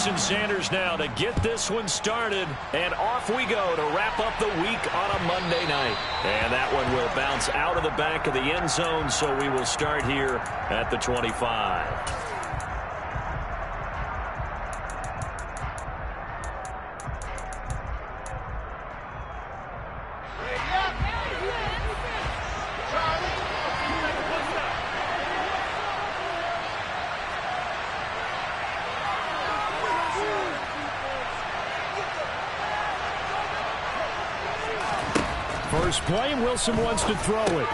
Jason Sanders now to get this one started. And off we go to wrap up the week on a Monday night. And that one will bounce out of the back of the end zone, so we will start here at the 25. First play, and Wilson wants to throw it.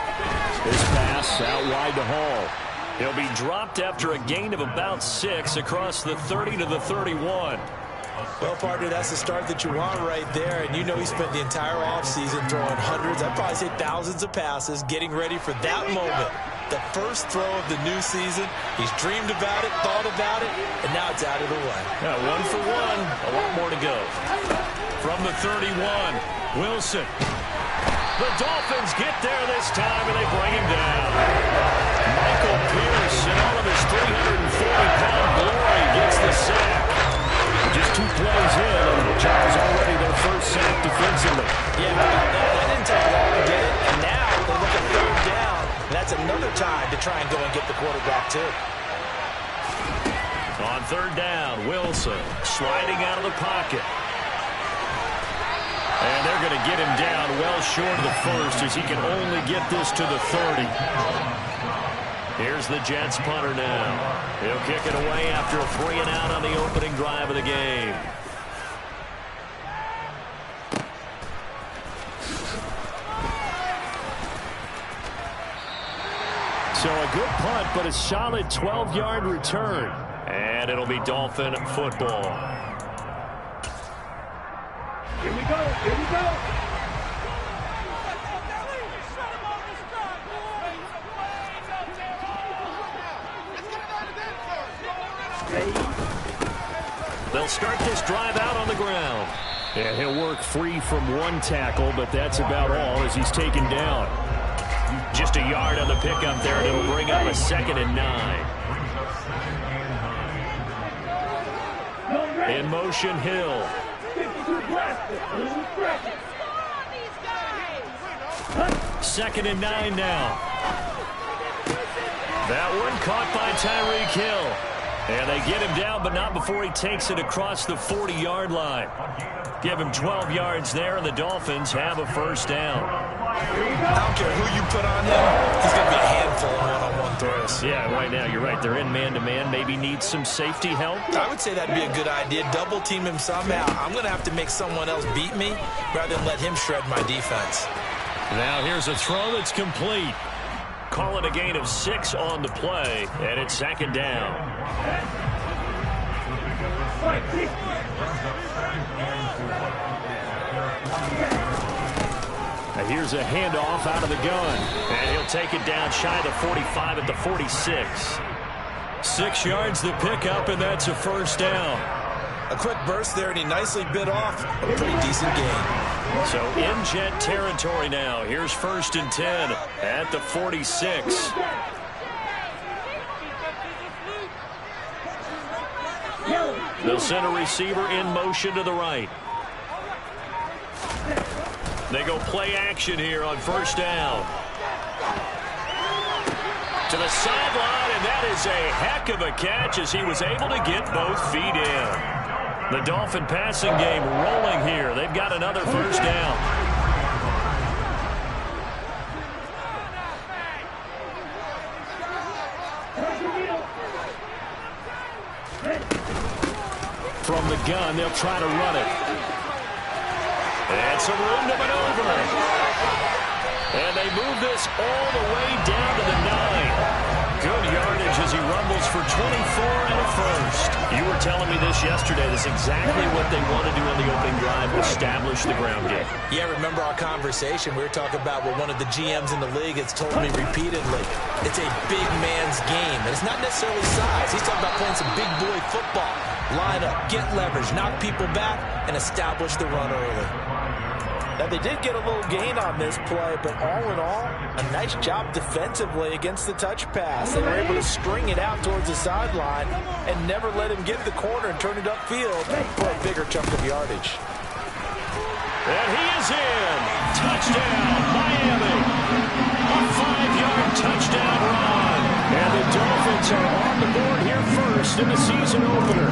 His pass out wide to Hall. He'll be dropped after a gain of about 6 across the 30 to the 31. Well, partner, that's the start that you want right there. And you know he spent the entire offseason throwing hundreds, I'd probably say thousands of passes, getting ready for that moment. The first throw of the new season. He's dreamed about it, thought about it, and now it's out of the way. Yeah, 1 for 1. A lot more to go. From the 31, Wilson. The Dolphins get there this time, and they bring him down. Michael Pierce, in all of his 340-pound glory, gets the sack. Just 2 plays in, and Charles already their first sack defensively. Yeah, that didn't take long to get it, and now they look at 3rd down. That's another time to try and go and get the quarterback, too. On 3rd down, Wilson sliding out of the pocket. And they're going to get him down well short of the first, as he can only get this to the 30. Here's the Jets punter now. He'll kick it away after a 3-and-out on the opening drive of the game. So a good punt, but a solid 12-yard return. And it'll be Dolphin football. Here we go. Here we go. They'll start this drive out on the ground. And he'll work free from 1 tackle, but that's about all as he's taken down. Just a yard on the pickup there, and it'll bring up a 2nd and 9. In motion, Hill. 2nd and 9 now. That one caught by Tyreek Hill. And they get him down, but not before he takes it across the 40-yard line. Give him 12 yards there, and the Dolphins have a first down. I don't care who you put on him. He's going to be a handful of one-on-one throws. Yeah, right now, you're right. They're in man-to-man. Maybe need some safety help. I would say that'd be a good idea. Double team him somehow. I'm going to have to make someone else beat me rather than let him shred my defense. Now here's a throw that's complete. Call it a gain of 6 on the play, and it's 2nd down. Now here's a handoff out of the gun. And he'll take it down shy of the 45 at the 46. 6 yards the pickup, and that's a first down. A quick burst there, and he nicely bit off a pretty decent gain. So in Jet territory now. Here's 1st and 10 at the 46. They'll send a receiver in motion to the right. They go play action here on 1st down. To the sideline, and that is a heck of a catch as he was able to get both feet in. The Dolphin passing game rolling here. They've got another first down. From the gun, they'll try to run it. And some room to maneuver. And they move this all the way down to the 9. Good yardage as he rumbles for 24 and a first. You were telling me this yesterday. This is exactly what they want to do on the opening drive, establish the ground game. Yeah, remember our conversation? We were talking about what one of the GMs in the league has told me repeatedly. It's a big man's game, and it's not necessarily size. He's talking about playing some big boy football. Line up, get leverage, knock people back, and establish the run early. Now, they did get a little gain on this play, but all in all, a nice job defensively against the touch pass. They were able to string it out towards the sideline and never let him get the corner and turn it upfield for a bigger chunk of yardage. And he is in. Touchdown, Miami. A 5-yard touchdown run. And the Dolphins are on the board here first in the season opener.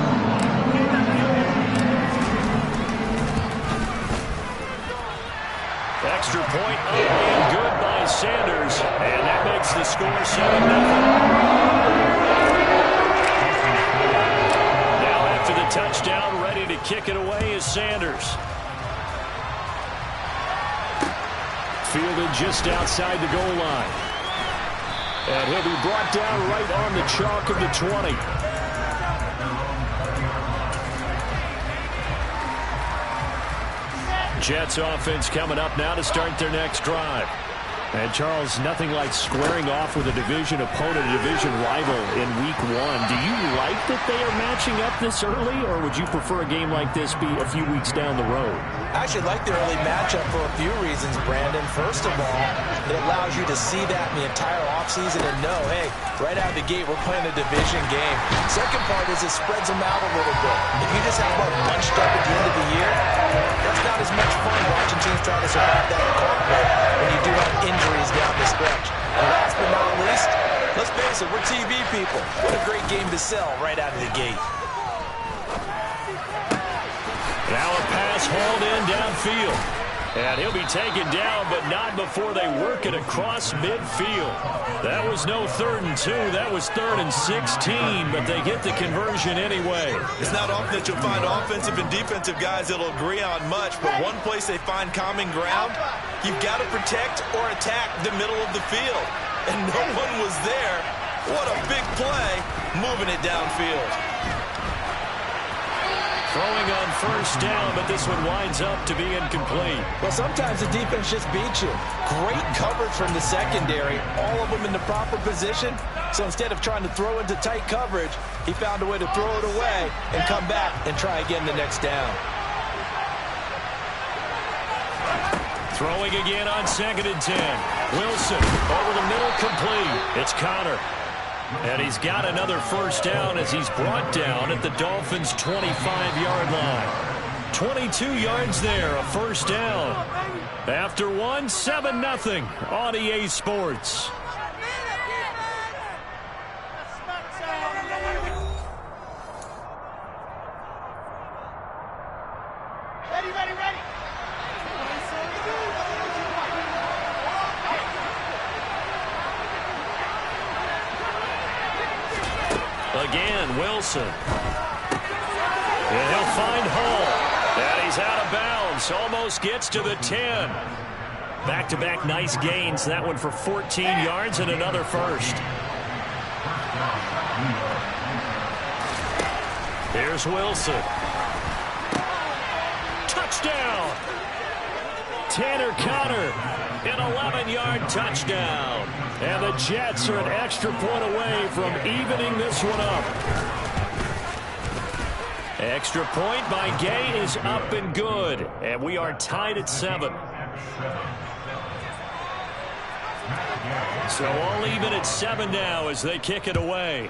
Extra point up and good by Sanders. And that makes the score 7-0. Now after the touchdown, ready to kick it away is Sanders. Fielded just outside the goal line. And he'll be brought down right on the chalk of the 20. Jets offense coming up now to start their next drive. And, Charles, nothing like squaring off with a division opponent, a division rival in Week 1. Do you like that they are matching up this early, or would you prefer a game like this be a few weeks down the road? I actually like the early matchup for a few reasons, Brandon. First of all, it allows you to see that in the entire offseason and know, hey, right out of the gate, we're playing a division game. Second part is it spreads them out a little bit. If you just have them bunched up at the end of the year, that's not as much fun watching teams try to survive that gauntlet when you do have injuries down the stretch. And last but not least, let's face it, we're TV people. What a great game to sell right out of the gate. Now a pass hauled in downfield. And he'll be taken down, but not before they work it across midfield. That was no 3rd and 2. That was 3rd and 16, but they get the conversion anyway. It's not often that you'll find offensive and defensive guys that'll agree on much, but one place they find common ground, you've got to protect or attack the middle of the field. And no one was there. What a big play, moving it downfield. Throwing on first down, but this one winds up to be incomplete. Well, sometimes the defense just beats you. Great coverage from the secondary, all of them in the proper position. So instead of trying to throw into tight coverage, he found a way to throw it away and come back and try again the next down. Throwing again on 2nd and 10. Wilson over the middle, complete. It's Connor. And he's got another first down as he's brought down at the Dolphins' 25-yard line. 22 yards there, a first down. After one, 7-0 on EA Sports. Ready. Again, Wilson. And he'll find Hall. And he's out of bounds. Almost gets to the 10. Back-to-back nice gains. That one for 14 yards and another first. Here's Wilson. Touchdown. Tanner Connor. An 11-yard touchdown. And the Jets are an extra point away from evening this one up. Extra point by Gay is up and good. And we are tied at 7. So all even at 7 now as they kick it away.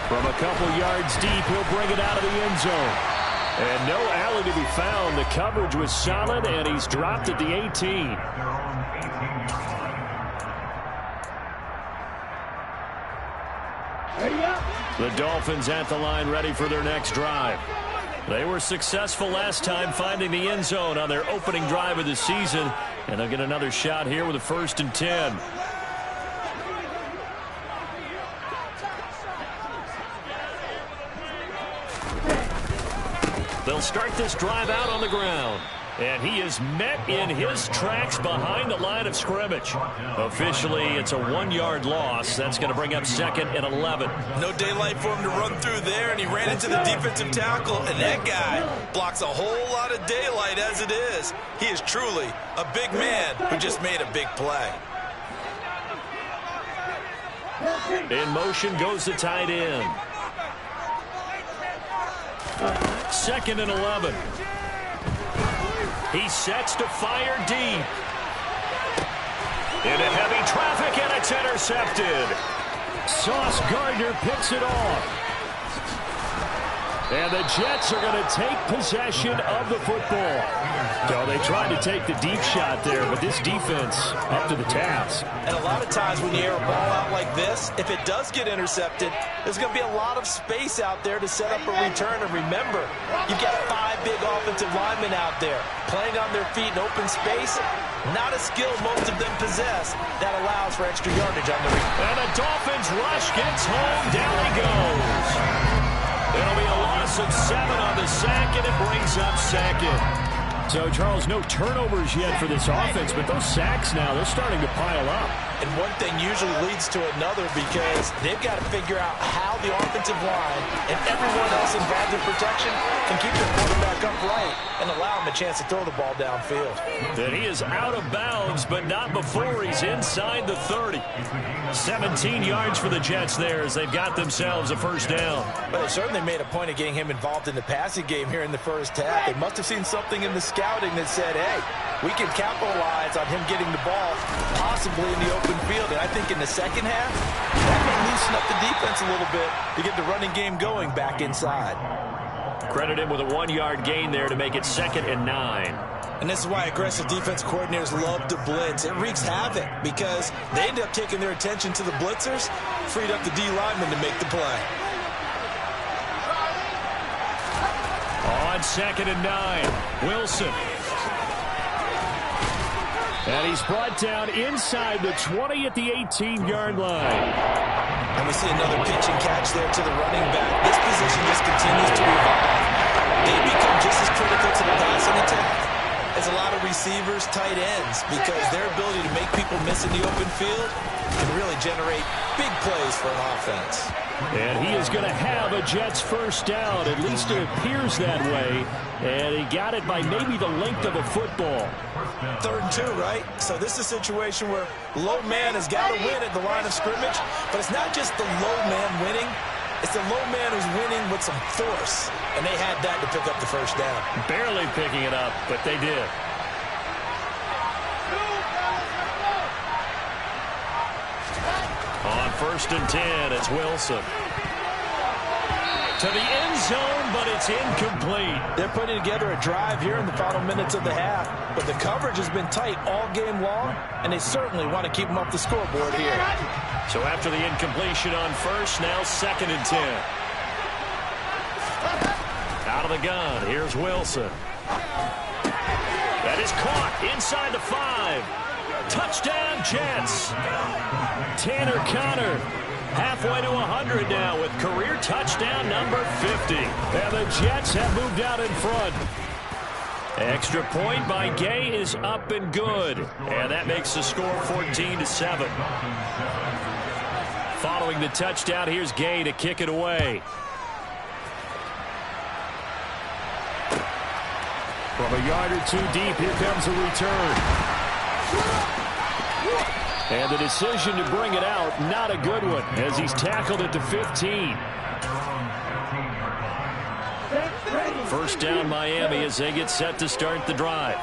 From a couple yards deep, he'll bring it out of the end zone. And no alley to be found. The coverage was solid, and he's dropped at the 18. The Dolphins at the line ready for their next drive. They were successful last time finding the end zone on their opening drive of the season, and they'll get another shot here with a 1st and 10. They'll start this drive out on the ground. And he is met in his tracks behind the line of scrimmage. Officially, it's a 1-yard loss. That's going to bring up 2nd and 11. No daylight for him to run through there, and he ran into the defensive tackle, and that guy blocks a whole lot of daylight as it is. He is truly a big man who just made a big play. In motion goes the tight end. 2nd and 11. He sets to fire deep. Into heavy traffic, and it's intercepted. Sauce Gardner picks it off. And the Jets are going to take possession of the football. So they tried to take the deep shot there, but this defense up to the task. And a lot of times when you air a ball out like this, if it does get intercepted, there's going to be a lot of space out there to set up a return. And remember, you've got 5 big offensive linemen out there playing on their feet in open space. Not a skill most of them possess that allows for extra yardage on the return. And the Dolphins rush gets home. Down he goes. It'll be a loss of 7 on the sack, and it brings up 2nd. So, Charles, no turnovers yet for this offense, but those sacks now, they're starting to pile up. And one thing usually leads to another because they've got to figure out how the offensive line and everyone else involved in protection can keep their quarterback upright and allow him a chance to throw the ball downfield. And he is out of bounds, but not before he's inside the 30. 17 yards for the Jets there as they've got themselves a first down. But they certainly made a point of getting him involved in the passing game here in the first half. They must have seen something in the scouting that said, hey, we can capitalize on him getting the ball possibly in the open field. And I think in the second half, that may loosen up the defense a little bit to get the running game going back inside. Credit him with a 1-yard gain there to make it 2nd and 9. And this is why aggressive defense coordinators love to blitz. It wreaks havoc because they end up taking their attention to the blitzers, freed up the D lineman to make the play. On 2nd and 9, Wilson. And he's brought down inside the 20 at the 18-yard line. And we see another pitch and catch there to the running back. This position just continues to evolve. They become just as critical to the passing attack as a lot of receivers, tight ends, because their ability to make people miss in the open field can really generate big plays for an offense. And he is going to have a Jets first down. At least it appears that way. And he got it by maybe the length of a football. 3rd and 2, right? So this is a situation where low man has got to win at the line of scrimmage, but it's not just the low man winning. It's the low man who's winning with some force, and they had that to pick up the first down. Barely picking it up, but they did. On 1st and 10, it's Wilson. To the end zone, but it's incomplete. They're putting together a drive here in the final minutes of the half, but the coverage has been tight all game long, and they certainly want to keep them up the scoreboard here. So after the incompletion on 1st, now 2nd and 10. Out of the gun, here's Wilson. That is caught inside the 5. Touchdown, Jets. Tanner Conner halfway to 100 now with career touchdown number 50. And the Jets have moved out in front. Extra point by Gay is up and good. And that makes the score 14-7. Following the touchdown, here's Gay to kick it away. From a yard or two deep, here comes a return. And the decision to bring it out, not a good one, as he's tackled at the 15. First down, Miami, as they get set to start the drive.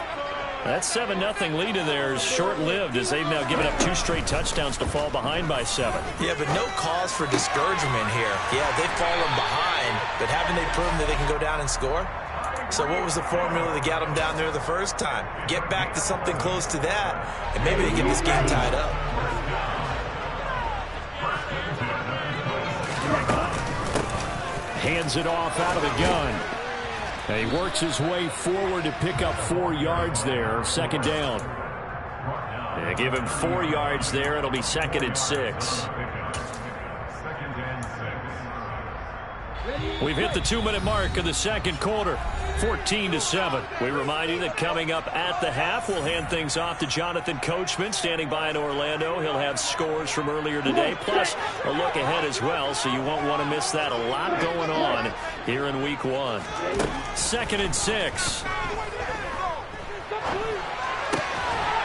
That 7-0 lead in there is short-lived as they've now given up 2 straight touchdowns to fall behind by 7. Yeah, but no cause for discouragement here. Yeah, they've fallen behind, but haven't they proven that they can go down and score? So what was the formula that got them down there the first time? Get back to something close to that, and maybe they get this game tied up. Hands it off out of the gun. And he works his way forward to pick up 4 yards there. 2nd down. Yeah, give him 4 yards there. It'll be 2nd and 6. We've hit the 2-minute mark of the 2nd quarter. 14-7. We remind you that coming up at the half, we'll hand things off to Jonathan Coachman, standing by in Orlando. He'll have scores from earlier today, plus a look ahead as well, so you won't want to miss that. A lot going on here in Week 1. 2nd and 6.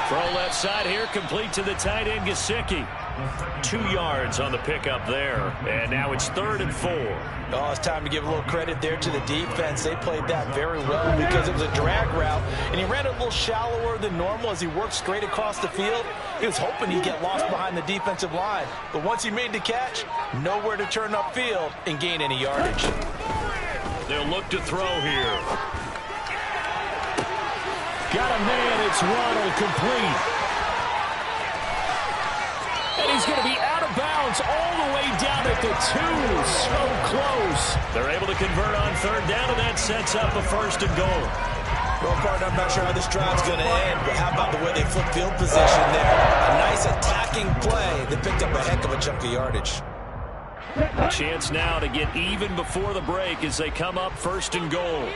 From left side here, complete to the tight end, Gesicki. 2 yards on the pickup there. And now it's 3rd and 4. Oh, it's time to give a little credit there to the defense. They played that very well because it was a drag route, and he ran it a little shallower than normal as he worked straight across the field. He was hoping he'd get lost behind the defensive line, but once he made the catch, nowhere to turn upfield and gain any yardage. They'll look to throw here. Got a man, it's Ronald, complete. And he's going to be out of bounds all the way down at the 2. So close. They're able to convert on 3rd down, and that sets up a 1st and goal. Well, partner, I'm not sure how this drive's going to end, but how about the way they flip field position there? A nice attacking play. They picked up a heck of a chunk of yardage. A chance now to get even before the break as they come up 1st and goal.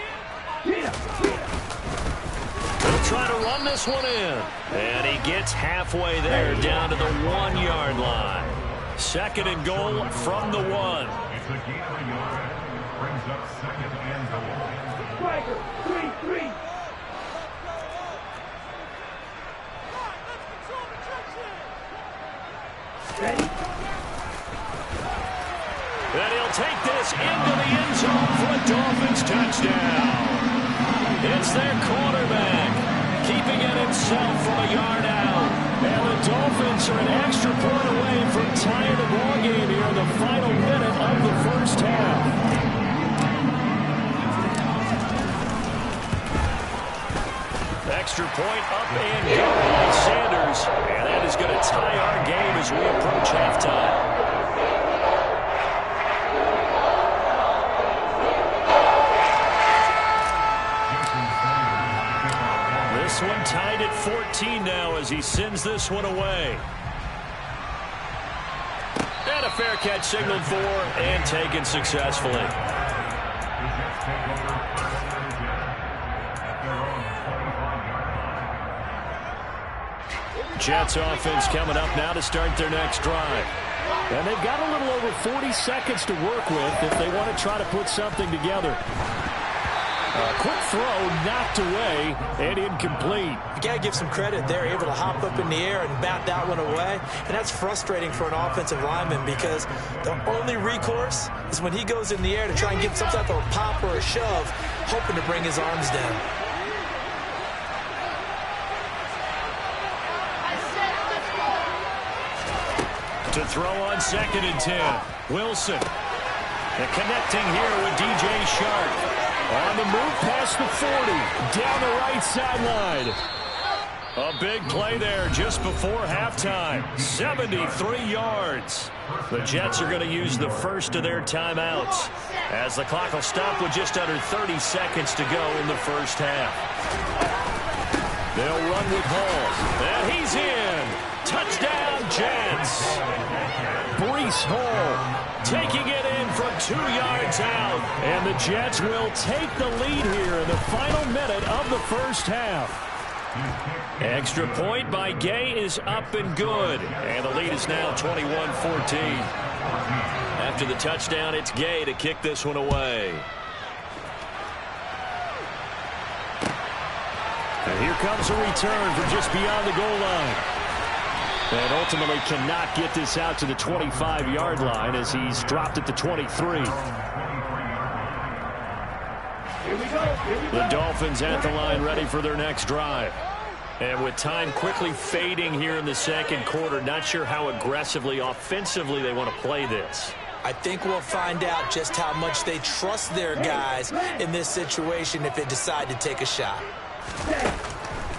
They'll try to run this one in. And he gets halfway there down to the 1-yard line. 2nd and goal from the 1. It's a gain of a yard. Brings up 2nd and goal. Striker, 3-3. Ready? And he'll take this into the end zone for a Dolphins touchdown. It's their quarterback, keeping it himself from a yard out. And the Dolphins are an extra point away from tying the ball game here in the final minute of the 1st half. Extra point up and go by Sanders. And that is going to tie our game as we approach halftime. This one tied at 14 now as he sends this one away. And a fair catch signaled for and taken successfully. Jets offense coming up now to start their next drive. And they've got a little over 40 seconds to work with if they want to try to put something together. Quick throw, knocked away, and incomplete. You got to give some credit. They're able to hop up in the air and bat that one away. And that's frustrating for an offensive lineman because the only recourse is when he goes in the air to try and get some type of a pop or a shove, hoping to bring his arms down. To throw on 2nd and 10. Wilson. And connecting here with DJ Shark. On the move past the 40, down the right sideline. A big play there just before halftime. 73 yards. The Jets are going to use the first of their timeouts as the clock will stop with just under 30 seconds to go in the 1st half. They'll run with Hall. And he's in. Touchdown, Jets. Breece Hall taking it in from 2 yards out. And the Jets will take the lead here in the final minute of the 1st half. Extra point by Gay is up and good. And the lead is now 21-14. After the touchdown, it's Gay to kick this one away. And here comes a return from just beyond the goal line. And ultimately cannot get this out to the 25-yard line as he's dropped at the 23. The Dolphins at the line ready for their next drive. And with time quickly fading here in the 2nd quarter, not sure how aggressively, offensively they want to play this. I think we'll find out just how much they trust their guys in this situation if they decide to take a shot.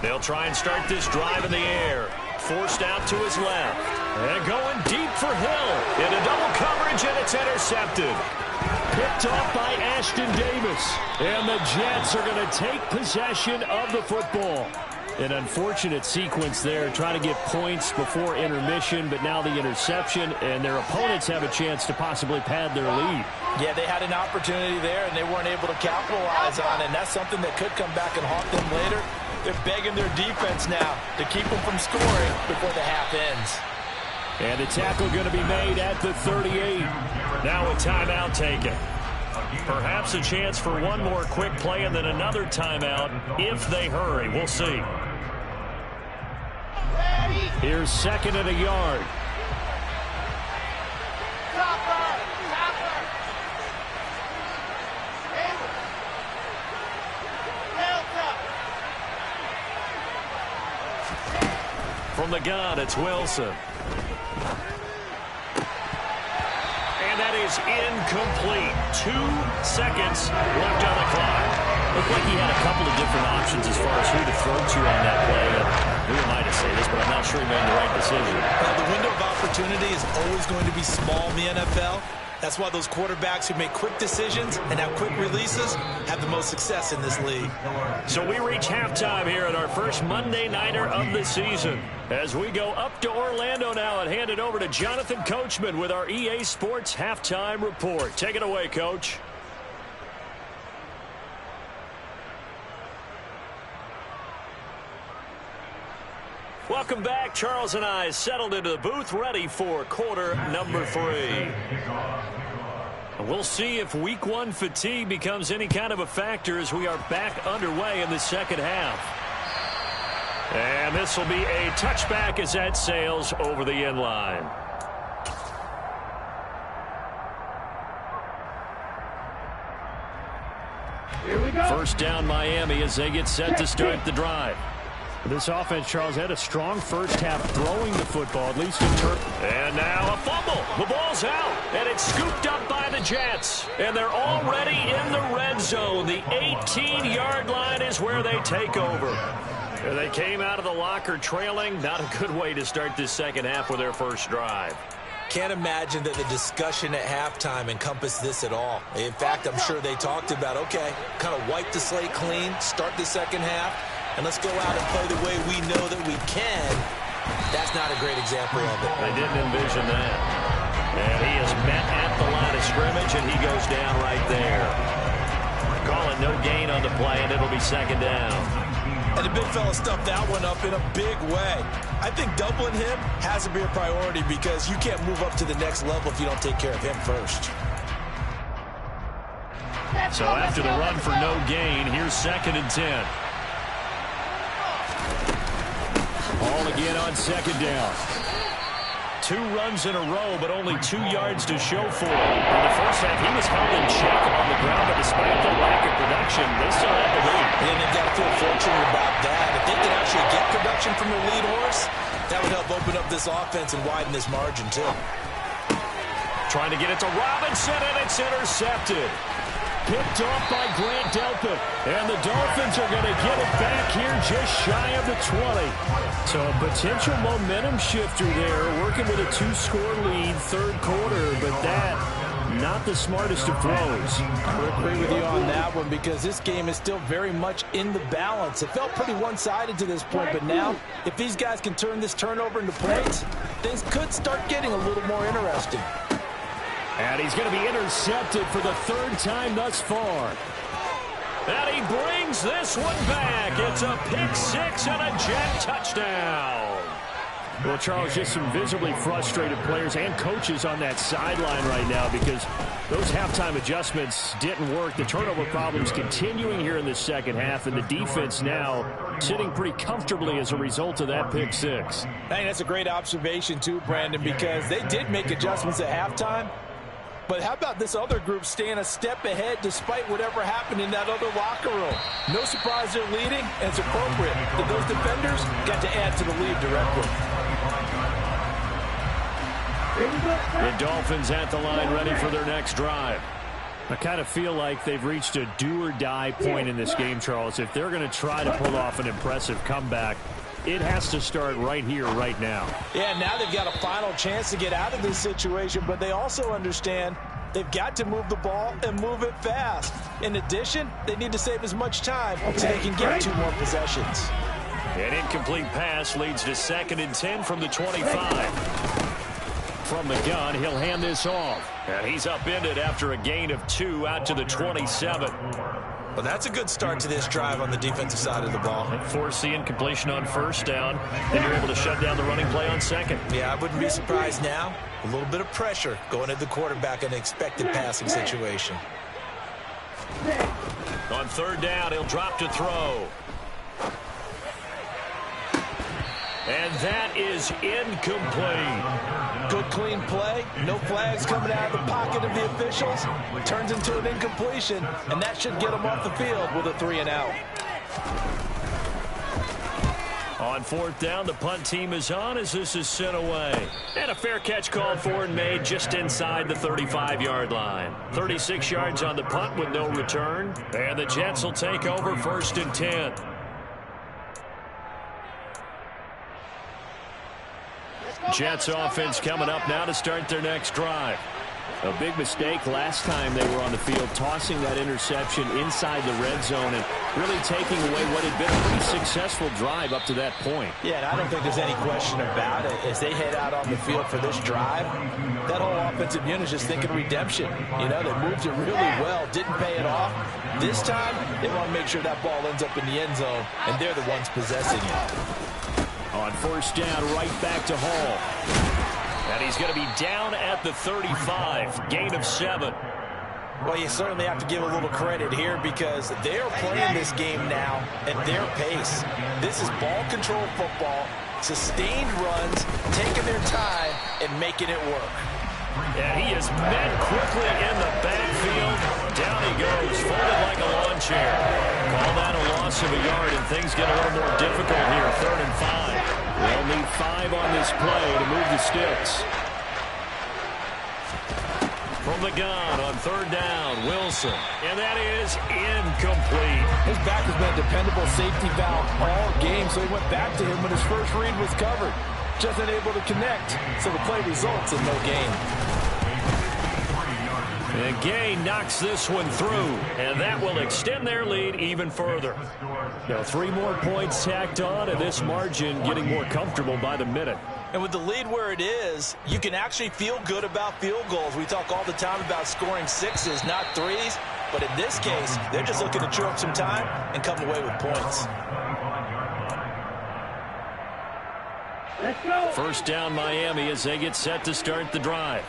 They'll try and start this drive in the air. Forced out to his left. And going deep for Hill. Into double coverage, and it's intercepted. Picked off by Ashton Davis. And the Jets are going to take possession of the football. An unfortunate sequence there, trying to get points before intermission, but now the interception, and their opponents have a chance to possibly pad their lead. Yeah, they had an opportunity there, and they weren't able to capitalize on it, and that's something that could come back and haunt them later. They're begging their defense now to keep them from scoring before the half ends. And a tackle going to be made at the 38. Now a timeout taken. Perhaps a chance for one more quick play and then another timeout if they hurry. We'll see. Here's second and a yard. From the gun, it's Wilson. And that is incomplete. 2 seconds left on the clock. Looked like he had a couple of different options as far as who to throw to on that play. Who am I to say this, but I'm not sure he made the right decision. Well, the window of opportunity is always going to be small in the NFL. That's why those quarterbacks who make quick decisions and have quick releases have the most success in this league. So we reach halftime here at our first Monday Nighter of the season. As we go up to Orlando now and hand it over to Jonathan Coachman with our EA Sports Halftime Report. Take it away, Coach. Welcome back. Charles and I settled into the booth ready for quarter number 3. We'll see if week 1 fatigue becomes any kind of a factor as we are back underway in the second half. And this will be a touchback as that sails over the end line. Here we go. First down Miami as they get set to start the drive. This offense, Charles, had a strong first half throwing the football, at least in turn. And now a fumble. The ball's out, and it's scooped up by the Jets. And they're already in the red zone. The 18-yard line is where they take over. And they came out of the locker trailing. Not a good way to start this second half with their first drive. Can't imagine that the discussion at halftime encompassed this at all. In fact, I'm sure they talked about, okay, kind of wipe the slate clean, start the second half, and let's go out and play the way we know that we can. That's not a great example of it. They didn't envision that. And he is met at the line of scrimmage, and he goes down right there. Calling no gain on the play, and it'll be second down. And the big fella stuffed that one up in a big way. I think doubling him has to be a priority because you can't move up to the next level if you don't take care of him first. So after the run for no gain, here's second and 10. Ball again on second down. 2 runs in a row, but only 2 yards to show for it. In the first half, he was held in check on the ground, but despite the lack of production, they still have the lead. And they've got to feel fortunate about that. If they can actually get production from their lead horse, that would help open up this offense and widen this margin, too. Trying to get it to Robinson, and it's intercepted. Picked off by Grant Delpit. And the Dolphins are going to get it back here just shy of the 20. So a potential momentum shifter there, working with a 2-score lead, third quarter, but that, not the smartest of throws. I agree with you on that one because this game is still very much in the balance. It felt pretty one-sided to this point, but now, if these guys can turn this turnover into points, things could start getting a little more interesting. And he's going to be intercepted for the 3rd time thus far. And he brings this one back. It's a pick 6 and a Jet touchdown. Well, Charles, just some visibly frustrated players and coaches on that sideline right now because those halftime adjustments didn't work. The turnover problems continuing here in the second half, and the defense now sitting pretty comfortably as a result of that pick 6. I think that's a great observation, too, Brandon, because they did make adjustments at halftime. But how about this other group staying a step ahead despite whatever happened in that other locker room? No surprise they're leading, and it's appropriate that those defenders got to add to the lead directly. The Dolphins at the line ready for their next drive. I kind of feel like they've reached a do-or-die point in this game, Charles. If they're going to try to pull off an impressive comeback, it has to start right here, right now. Yeah, now they've got a final chance to get out of this situation, but they also understand they've got to move the ball and move it fast. In addition, they need to save as much time so they can get 2 more possessions. An incomplete pass leads to 2nd and 10 from the 25. From the gun, he'll hand this off. And he's upended after a gain of 2 out to the 27. Well, that's a good start to this drive on the defensive side of the ball. Force the incompletion on first down. Then you're able to shut down the running play on second. Yeah, I wouldn't be surprised now. A little bit of pressure going at the quarterback in an expected passing situation. On 3rd down, he'll drop to throw. And that is incomplete. Good clean play. No flags coming out of the pocket of the officials. Turns into an incompletion, and that should get them off the field with a 3-and-out. On fourth down, the punt team is on as this is sent away. And a fair catch called for and made just inside the 35-yard line. 36 yards on the punt with no return. And the Jets will take over 1st and 10. Jets offense coming up now to start their next drive. A big mistake last time they were on the field, tossing that interception inside the red zone and really taking away what had been a pretty successful drive up to that point. Yeah, and I don't think there's any question about it. As they head out on the field for this drive, that whole offensive unit is just thinking redemption. You know, they moved it really well, didn't pay it off. This time, they want to make sure that ball ends up in the end zone, and they're the ones possessing it. On first down, right back to Hall. And he's going to be down at the 35, gain of 7. Well, you certainly have to give a little credit here because they are playing this game now at their pace. This is ball control football, sustained runs, taking their time, and making it work. And he is met quickly in the backfield. Down he goes, folded like a lawn chair. Call that a loss of a yard, and things get a little more difficult here, 3rd and 5. They'll need 5 on this play to move the sticks. From the gun on 3rd down, Wilson. And that is incomplete. His back has been a dependable safety valve all game, so he went back to him when his first read was covered. Just unable to connect, so the play results in no gain. And Gay knocks this one through, and that will extend their lead even further. Now 3 more points tacked on, and this margin getting more comfortable by the minute. And with the lead where it is, you can actually feel good about field goals. We talk all the time about scoring 6s, not 3s. But in this case, they're just looking to chew up some time and come away with points. Let's go. First down, Miami, as they get set to start the drive.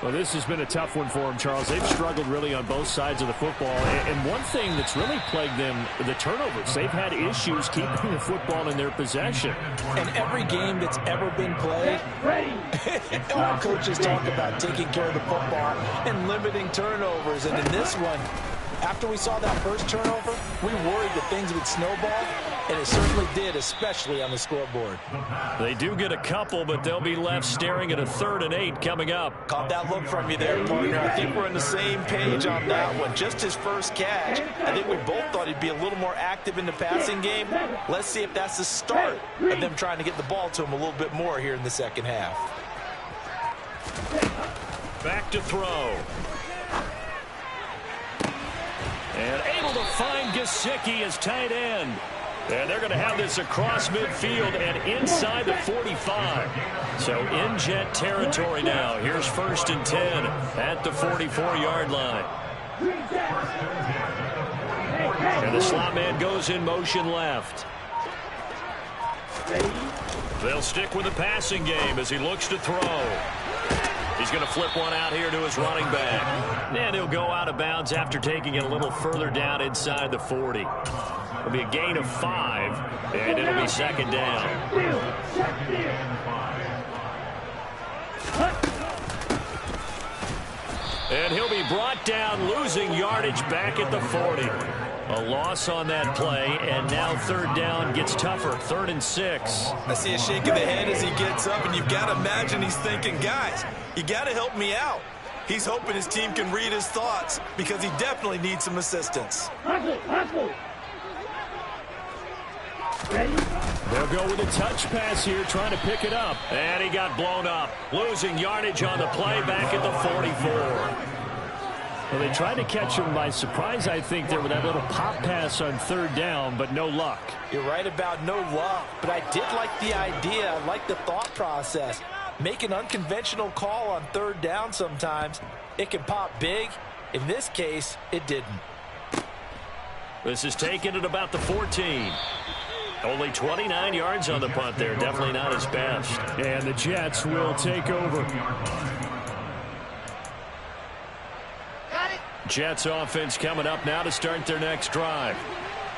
Well, this has been a tough one for them, Charles. They've struggled really on both sides of the football. And one thing that's really plagued them, the turnovers. They've had issues keeping the football in their possession. And every game that's ever been played, all coaches talk about taking care of the football and limiting turnovers. And in this one, after we saw that first turnover, we worried that things would snowball, and it certainly did, especially on the scoreboard. They do get a couple, but they'll be left staring at a 3rd and 8 coming up. Caught that look from you there, partner. I think we're on the same page on that one. Just his first catch. I think we both thought he'd be a little more active in the passing game. Let's see if that's the start of them trying to get the ball to him a little bit more here in the second half. Back to throw. And able to find Gesicki as tight end. And they're going to have this across midfield and inside the 45. So in Jet territory now. Here's 1st and 10 at the 44-yard line. And the slot man goes in motion left. They'll stick with the passing game as he looks to throw. He's going to flip one out here to his running back. And he'll go out of bounds after taking it a little further down inside the 40. It'll be a gain of 5, and it'll be 2nd down. And he'll be brought down, losing yardage back at the 40. A loss on that play, and now 3rd down gets tougher, 3rd and 6. I see a shake of the head as he gets up, and you've got to imagine he's thinking, guys, you got to help me out. He's hoping his team can read his thoughts because he definitely needs some assistance. They'll go with a touch pass here, trying to pick it up. And he got blown up, losing yardage on the play back at the 44. Well, they tried to catch him by surprise, I think, there with that little pop pass on 3rd down, but no luck. You're right about no luck, but I did like the idea. I like the thought process. Make an unconventional call on 3rd down sometimes. It can pop big. In this case, it didn't. This is taken at about the 14. Only 29 yards on the punt there. Definitely not his best. And the Jets will take over. Jets offense coming up now to start their next drive.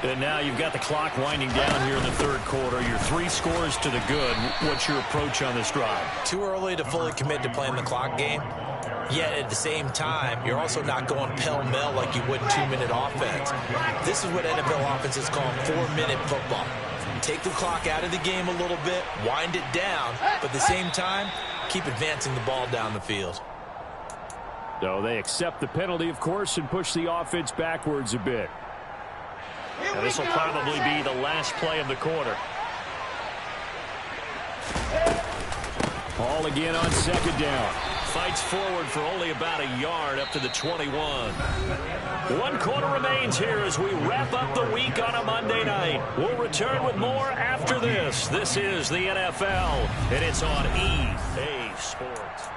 And now you've got the clock winding down here in the third quarter. You're 3 scores to the good. What's your approach on this drive? Too early to fully commit to playing the clock game. Yet at the same time, you're also not going pell-mell like you would 2-minute offense. This is what NFL offenses call 4-minute football. Take the clock out of the game a little bit, wind it down, but at the same time, keep advancing the ball down the field. So they accept the penalty, of course, and push the offense backwards a bit. And this will probably be the last play of the quarter. Ball again on second down. Fights forward for only about a yard up to the 21. 1 quarter remains here as we wrap up the week on a Monday night. We'll return with more after this. This is the NFL, and it's on EA Sports.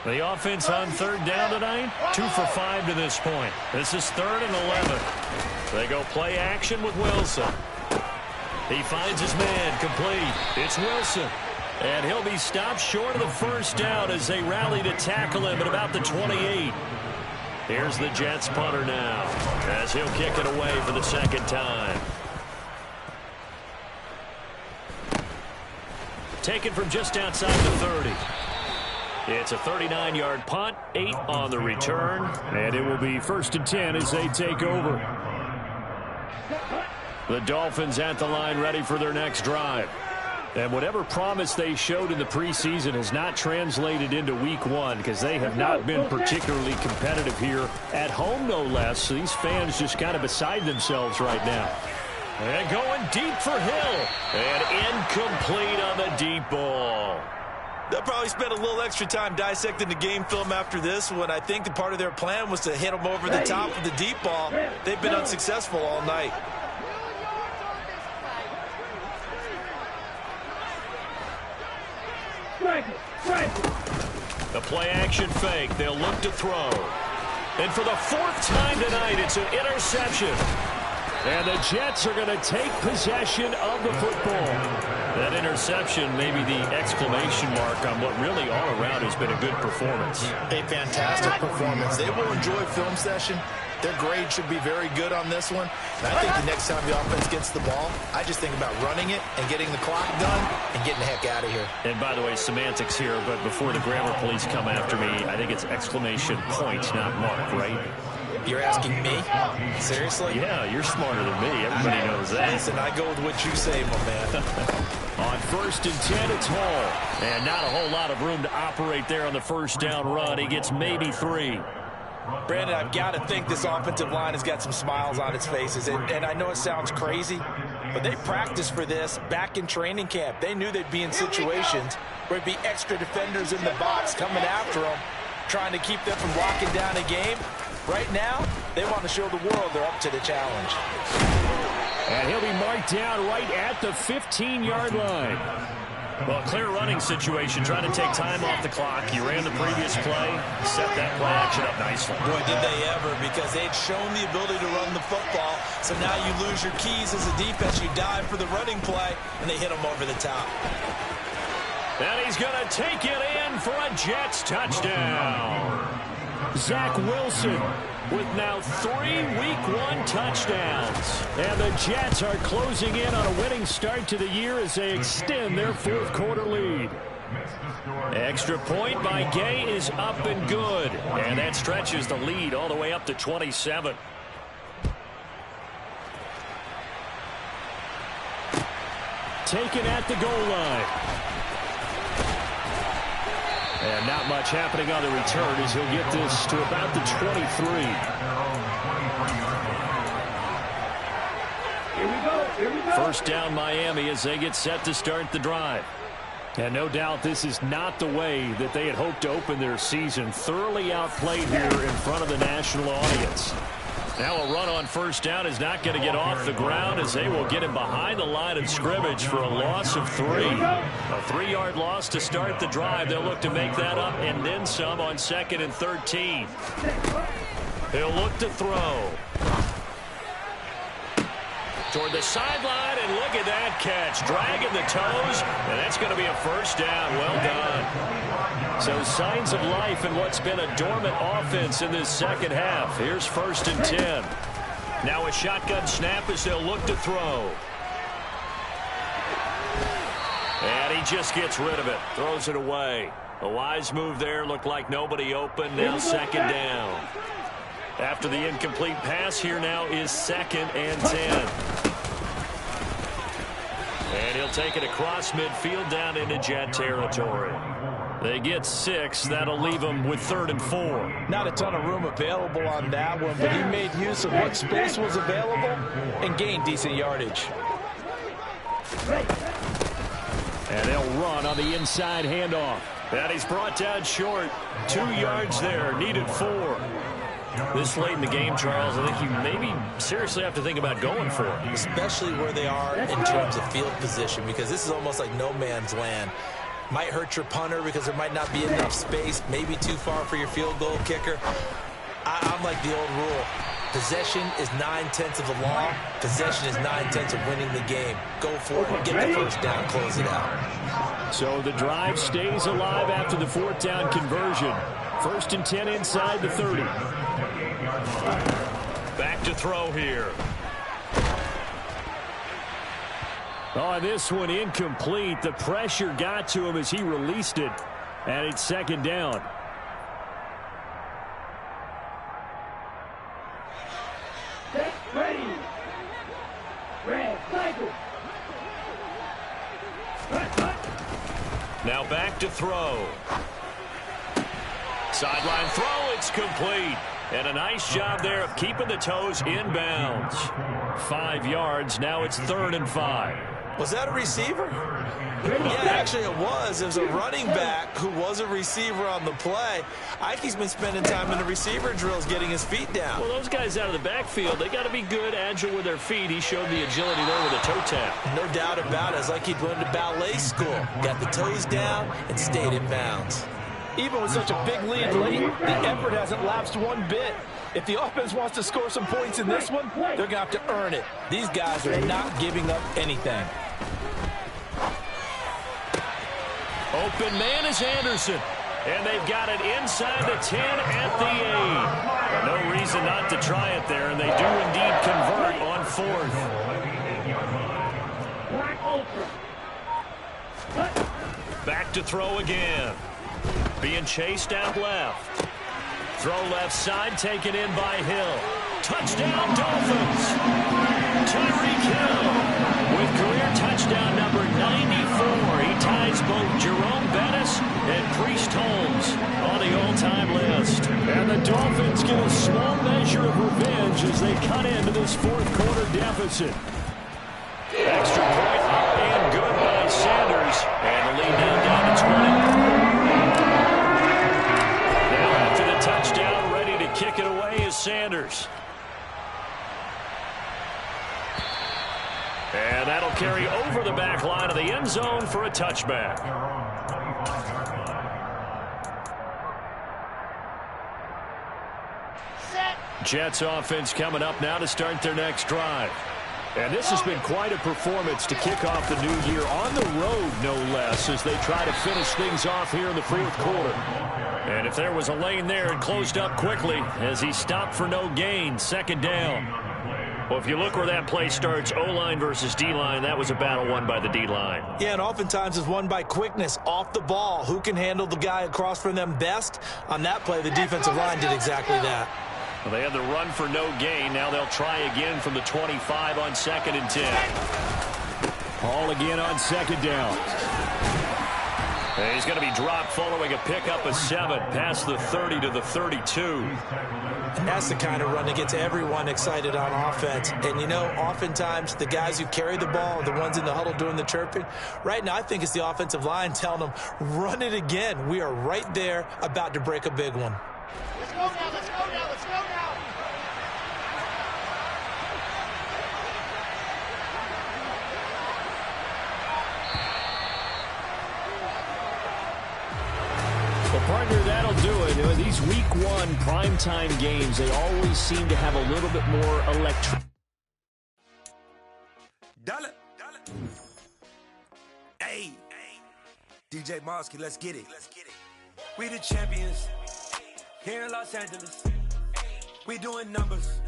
The offense on third down tonight, 2 for 5 to this point. This is 3rd and 11. They go play action with Wilson. He finds his man complete. It's Wilson. And he'll be stopped short of the first down as they rally to tackle him at about the 28. Here's the Jets punter now as he'll kick it away for the second time. Taken from just outside the 30. It's a 39-yard punt, 8 on the return. And it will be 1st and 10 as they take over. The Dolphins at the line ready for their next drive. And whatever promise they showed in the preseason has not translated into week 1 because they have not been particularly competitive here at home, no less. So these fans just kind of beside themselves right now. And going deep for Hill. And incomplete on the deep ball. They'll probably spend a little extra time dissecting the game film after this when I think the part of their plan was to hit them over the top of the deep ball. They've been unsuccessful all night. The play action fake. They'll look to throw. And for the 4th time tonight, it's an interception. And the Jets are going to take possession of the football. That interception may be the exclamation mark on what really all around has been a good performance. A fantastic performance. They will enjoy film session. Their grade should be very good on this one. And I think the next time the offense gets the ball, I just think about running it and getting the clock done and getting the heck out of here. And by the way, semantics here, but before the grammar police come after me, I think it's exclamation point, not mark, right? You're asking me? Seriously? Yeah, you're smarter than me. Everybody knows that. Listen, I go with what you say, my man. On 1st and 10, it's Hall. And not a whole lot of room to operate there on the first down run. He gets maybe 3. Brandon, I've got to think this offensive line has got some smiles on its faces. And I know it sounds crazy, but they practiced for this back in training camp. They knew they'd be in situations where there'd be extra defenders in the box coming after them, trying to keep them from locking down a game. Right now, they want to show the world they're up to the challenge. And he'll be marked down right at the 15-yard line. Well, clear running situation, trying to take time off the clock. You ran the previous play, set that play action up nicely. Boy, did they ever, because they'd shown the ability to run the football. So now you lose your keys as a defense. You dive for the running play, and they hit them over the top. And he's going to take it in for a Jets touchdown. Zach Wilson with now 3 Week 1 touchdowns. And the Jets are closing in on a winning start to the year as they extend their 4th quarter lead. Extra point by Gay is up and good. And that stretches the lead all the way up to 27. Taken at the goal line. And not much happening on the return as he'll get this to about the 23. Here we go. First down Miami as they get set to start the drive. And no doubt this is not the way that they had hoped to open their season. Thoroughly outplayed here in front of the national audience. Now a run on first down is not going to get off the ground as they will get him behind the line of scrimmage for a loss of 3. A 3-yard loss to start the drive. They'll look to make that up and then some on 2nd and 13. He'll look to throw. Toward the sideline, and look at that. that catch, dragging the toes, and that's going to be a first down. Well done. So signs of life in what's been a dormant offense in this second half. Here's 1st and 10. Now a shotgun snap as they'll look to throw. And he just gets rid of it, throws it away. A wise move there, looked like nobody open, now 2nd down. After the incomplete pass, here now is 2nd and 10. And he'll take it across midfield down into Jet territory. They get 6. That'll leave them with 3rd and 4. Not a ton of room available on that one, but he made use of what space was available and gained decent yardage. And they'll run on the inside handoff. And he's brought down short. 2 yards there, needed 4. This late in the game, Charles, I think you maybe seriously have to think about going for it. Especially where they are in terms of field position, because this is almost like no man's land. Might hurt your punter because there might not be enough space, maybe too far for your field goal kicker. I'm like the old rule. Possession is 9/10 of the law. Possession is 9/10 of winning the game. Go for it, get the first down, close it out. So the drive stays alive after the 4th down conversion. 1st and 10 inside the 30. Back to throw here. Oh, this one incomplete. The pressure got to him as he released it. And it's 2nd down. Ready. Red cycle. Now back to throw. Sideline throw, it's complete. And a nice job there of keeping the toes inbounds. 5 yards, now it's 3rd and 5. Was that a receiver? Yeah, actually it was. It was a running back who was a receiver on the play. Ike's been spending time in the receiver drills getting his feet down. Well, those guys out of the backfield, they got to be good, agile with their feet. He showed the agility there with a toe tap. No doubt about it. It's like he'd went to ballet school. Got the toes down and stayed in bounds. Even with such a big lead late, the effort hasn't lapsed one bit. If the offense wants to score some points in this one, they're going to have to earn it. These guys are not giving up anything. Open man is Anderson. And they've got it inside the 10 at the 8. No reason not to try it there, and they do indeed convert on 4th. Back to throw again. Being chased out left. Throw left side, taken in by Hill. Touchdown, Dolphins. Tyreek Hill with career touchdown number 94. He ties both Jerome Bettis and Priest Holmes on the all-time list. And the Dolphins get a small measure of revenge as they cut into this 4th quarter deficit. Extra point up and good by Sanders. And the lead now down to 20. Now after the touchdown, ready to kick it away is Sanders. And that'll carry over the back line of the end zone for a touchback. Jets offense coming up now to start their next drive. And this has been quite a performance to kick off the new year on the road, no less, as they try to finish things off here in the 4th quarter. And if there was a lane there, it closed up quickly as he stopped for no gain, 2nd down. Well, if you look where that play starts, O-line versus D-line, that was a battle won by the D-line. Yeah, and oftentimes it's won by quickness off the ball. Who can handle the guy across from them best? On that play, the defensive line did exactly that. Well, they had the run for no gain. Now they'll try again from the 25 on 2nd and 10. Hall again on 2nd down. And he's going to be dropped following a pickup of 7 past the 30 to the 32. And that's the kind of run that gets everyone excited on offense. And, you know, oftentimes the guys who carry the ball are the ones in the huddle doing the chirping. Right now, I think it's the offensive line telling them, run it again. We are right there about to break a big one. Let's go now, let's go now, let's go now. Well, partner, that'll do it. These week 1 primetime games, they always seem to have a little bit more electric. Hey, DJ Mosky, let's get it. We the champions here in Los Angeles. We doing numbers.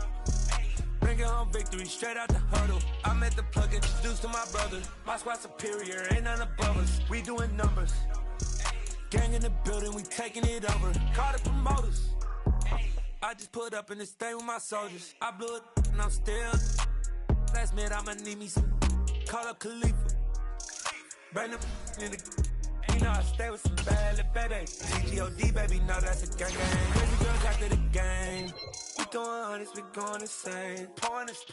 Bringing home victory straight out the huddle. I met the plug, introduced to my brother. My squad superior, ain't none above us. We doing numbers. Gang in the building, we taking it over. Call the promoters. I just put up in this thing with my soldiers. I blew it and I'm still. Last minute I'ma need me some. Call up Khalifa. Bring them in the. You know I stay with some bad little baby. TGOD baby, know that's a gang gang. Crazy girls after the game. We going honest, we going insane. Pouring this.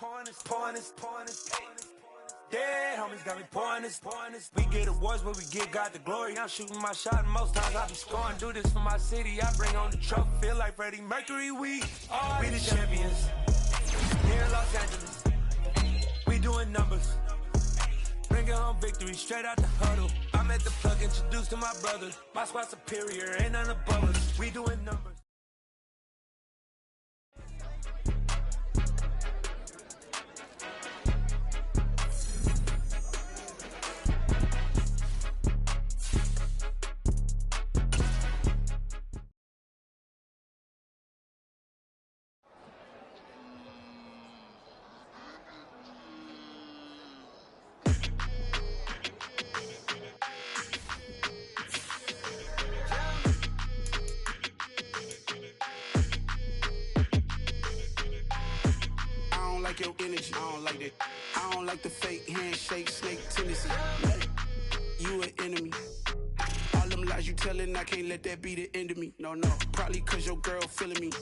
Dead homies got me pouring this. We get awards, but we give God the glory. I'm shooting my shot, and most times I be scoring. Do this for my city, I bring on the trophy. Feel like Freddie Mercury, we the champions. Here in Los Angeles, we doing numbers. Bringing home victory straight out the huddle. I met the plug, introduced to my brother. My squad superior, ain't none above us. We doing numbers. Your energy, I don't like that. I don't like the fake handshake, snake tendency. You an enemy. All them lies you telling, I can't let that be the end of me. No, probably cause your girl feeling me.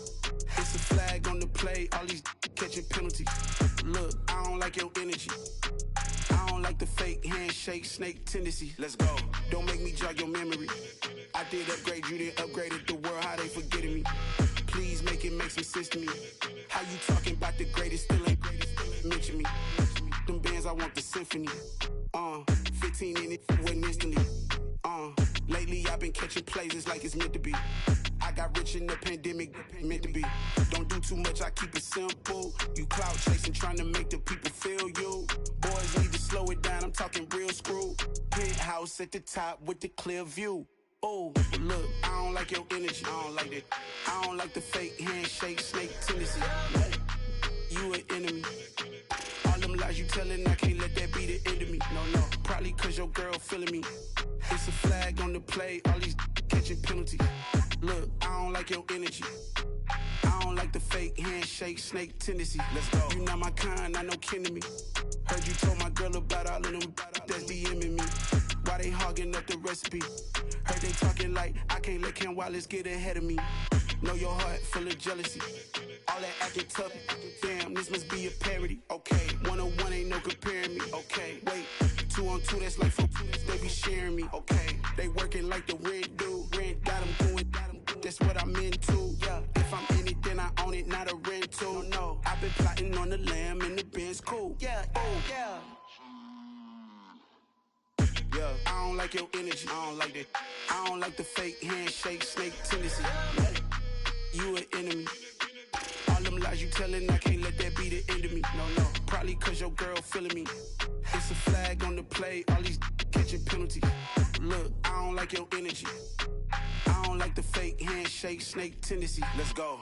It's a flag on the play, all these catching penalties. Look, I don't like your energy. I don't like the fake handshake, snake tendency. Let's go. Don't make me jog your memory. I did upgrade, you didn't upgrade it. The world, how they forgetting me. Please make it make some sense to me. How you talking about the greatest, still ain't mention me. Them bands, I want the symphony. 15 in it, went instantly. Lately I've been catching plays, it's like it's meant to be. I got rich in the pandemic, meant to be. Don't do too much, I keep it simple. You clout chasing, trying to make the people feel you. Boys need to slow it down, I'm talking real screw. Penthouse at the top with the clear view. Oh, look, I don't like your energy, I don't like that. I don't like the fake handshake, snake tendency. You an enemy. All them lies you telling, I can't let that be the end of me. No, probably cause your girl feeling me. It's a flag on the play, all these catching penalties. Look, I don't like your energy. I don't like the fake handshake, snake tendency. Let's go. You not my kind, I know kin to me. Heard you told my girl about all of them that's DMing me. Why they hogging up the recipe? Heard they talking like I can't let Ken Wallace get ahead of me. Know your heart full of jealousy. All that acting tough, damn, this must be a parody. Okay, 1-on-1 ain't no comparing me. Okay, wait, 2-on-2, that's like 4, they be sharing me. Okay, they working like the rent do. Rent got them going, that's what I'm into. Yeah, if I'm in it, then I own it, not a rental. No, I've been plotting on the lamb and the Benz cool. Yeah, oh, yeah. Yeah, I don't like your energy, I don't like that. I don't like the fake handshake, snake tendency. You an enemy. All them lies you telling, I can't let that be the end of me. No, probably cause your girl feeling me. It's a flag on the play, all these catching penalties. Look, I don't like your energy. I don't like the fake handshake, snake tendency. Let's go.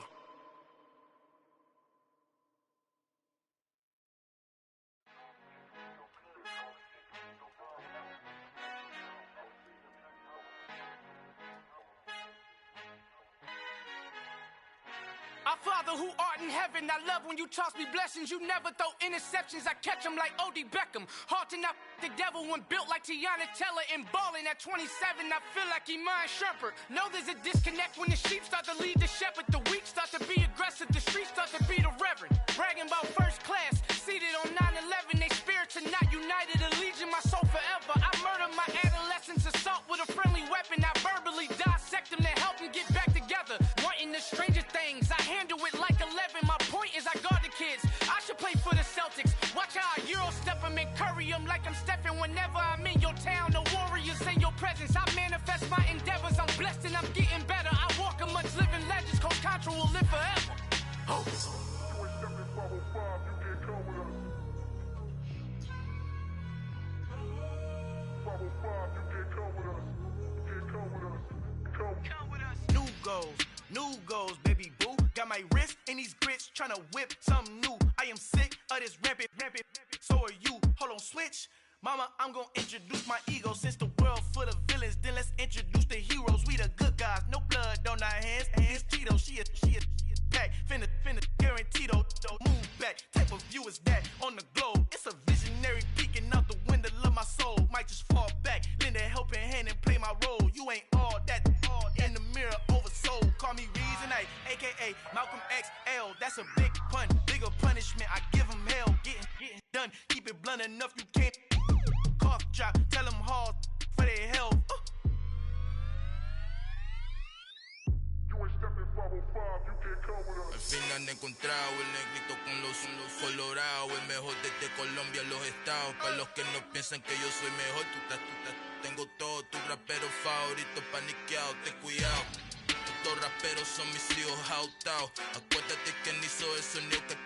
Our Father who art in heaven, I love when you toss me blessings. You never throw interceptions, I catch them like O.D. Beckham. Hard to not the devil when built like Tiana Teller and balling at 27. I feel like Iman Shumpert. Know there's a disconnect when the sheep start to lead the shepherd. The weak start to be aggressive, the streets start to be the reverend. Bragging about first class, seated on 9/11. They spirits are not united, a legion, my soul forever. I murdered my adolescence, assault with a friendly weapon. I verbally dissect them to help them get back together. Wanting the stranger things, I handle it like 11. My point is I guard the kids. I should play for the Celtics. Watch how I Euro step them and curry them like I'm stepping. Whenever I'm in your town, the Warriors in your presence. I manifest my endeavors. I'm blessed and I'm getting better. I walk amongst living legends. Coach Contra will live forever. New goals, baby boo. Got my wrist in these grits, tryna whip something new. I am sick of this rampant. So are you. Hold on, switch. Mama, I'm gonna introduce my ego. Since the world full of villains, then let's introduce the heroes. We the good guys, no blood on our hands. It's Tito, she is back. Finna, guaranteed though. Move back, type of view is that on the globe. It's a visionary peeking out the window of my soul. Might just fall back, lend a helping hand and play my role. You ain't all that in the mirror oversold. Call me Reason A, aka Malcolm XL. That's a big pun, bigger punishment. I give him hell, getting done. Keep it blunt enough, you can't cough drop. Tell them hard for their health. Al fin han encontrado el negrito con los colorados, el mejor desde Colombia, los estados. Para los que no piensan que yo soy mejor, tengo todo, tu rapero favorito paniqueado, ten cuidado. Estos raperos son mis hijos jautados. Acuérdate que ni hizo el sonido que